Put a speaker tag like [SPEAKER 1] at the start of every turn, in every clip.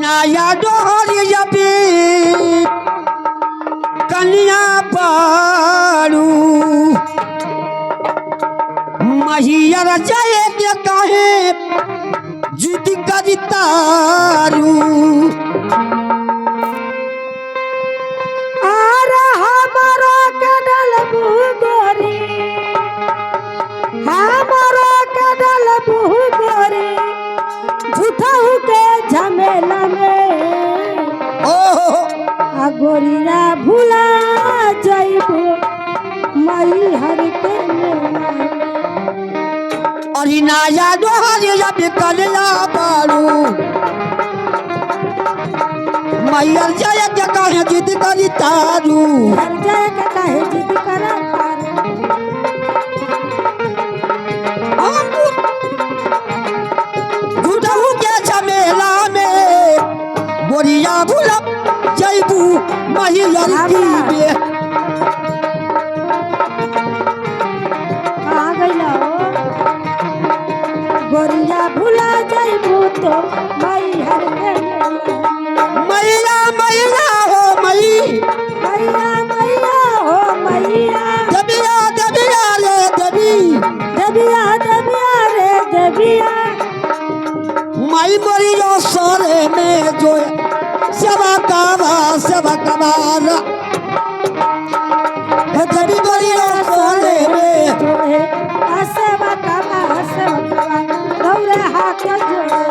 [SPEAKER 1] नया डोहरिया पे कन्या पारू महियर जाए के कहे जिद करितारू
[SPEAKER 2] अरे हमारा के डलबू गोरी हमारा के डलबू गोरी झूठाऊ के झमेला में आ गोरिया भूला जाइबो मई हर के मेला में
[SPEAKER 1] अरे नया डोहरिया पे कन्या पारू मैयर जाए के कहे जिद करितारू
[SPEAKER 2] हर जाए के काहे जिद करा
[SPEAKER 1] झूठहू के झमेला में गोरिया भूला जैबू महियर की में
[SPEAKER 2] आ गइला हो गोरिया भूला जाइबो तो मई हर के मेला में।
[SPEAKER 1] मैया मैया हो मई
[SPEAKER 2] मैया मैया हो मैया
[SPEAKER 1] दबिया दबिया रे दबी
[SPEAKER 2] दबिया दबिया रे दबिया
[SPEAKER 1] मई मरियो सोरे में जो सेवा कबार दबी मरियो सोरे में
[SPEAKER 2] जोहे आसेवा कबा दौरे हाथ जोड़े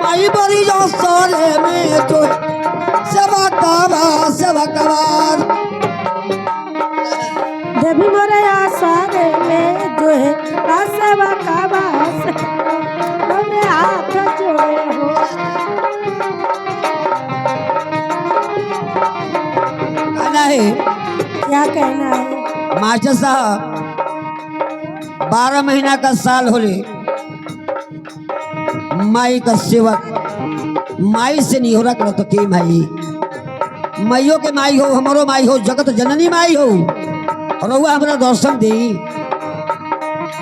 [SPEAKER 1] मई मरियो सोरे में जो सेवा कबार
[SPEAKER 2] देवी मोरे आसारे में जोहे आसेवा कबा दौरे हाथ जोड़े हो
[SPEAKER 1] कहना है
[SPEAKER 2] क्या कहना है
[SPEAKER 1] मास्टर साहब 12 महीना का साल होले माई का सेवक माई से नहीं हो रहा करो तो के माई माइयो के माई हो हमारो माई हो जगत जननी माई हो और वह हमारा दर्शन दी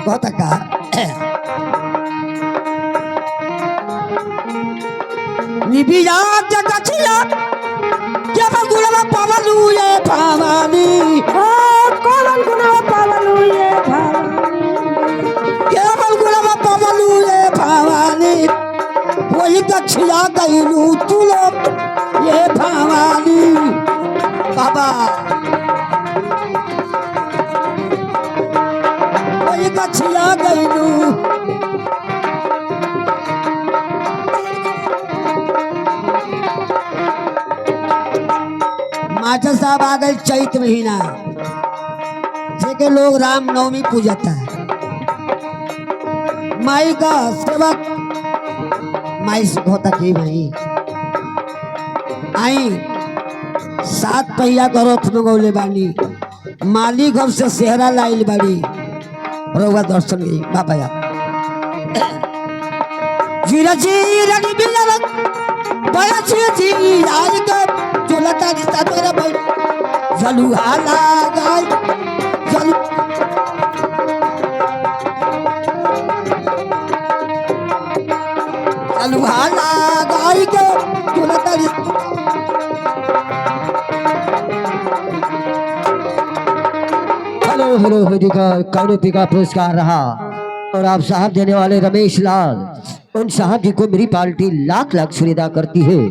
[SPEAKER 1] बहुत का निबिया जगछिया क्या गुणवा पवलू ये भावानी
[SPEAKER 2] ओ कौन गुना पावलू ये भवानी
[SPEAKER 1] केवल गुणवा पवलू ये भावानी वही गछिया गईलू तुलो ये भावानी बाबा वही गछिया गईलू मास्टर साहब आ गए चैत महीना जेके लोग राम नवमी पूजता है माई का सेवक माई से होता की भाई आई 7 पहिया का रथ मंगौले बानी माली घर से सेहरा लाइल बाड़ी रउआ दर्शन गई बाबा जीरा जीरा की बिलरक बया जी आज का चलता रिश्ता तेरा भाई जलुहा लगाई जलू जलुहा लगाई के चलता रिश्ता
[SPEAKER 3] हेलो हेडी का कानूपी का पुरस्कार रहा और आप साहब देने वाले रमेश लाल उन साहब जी को मेरी पार्टी लाख लाख शुक्रिया करती है।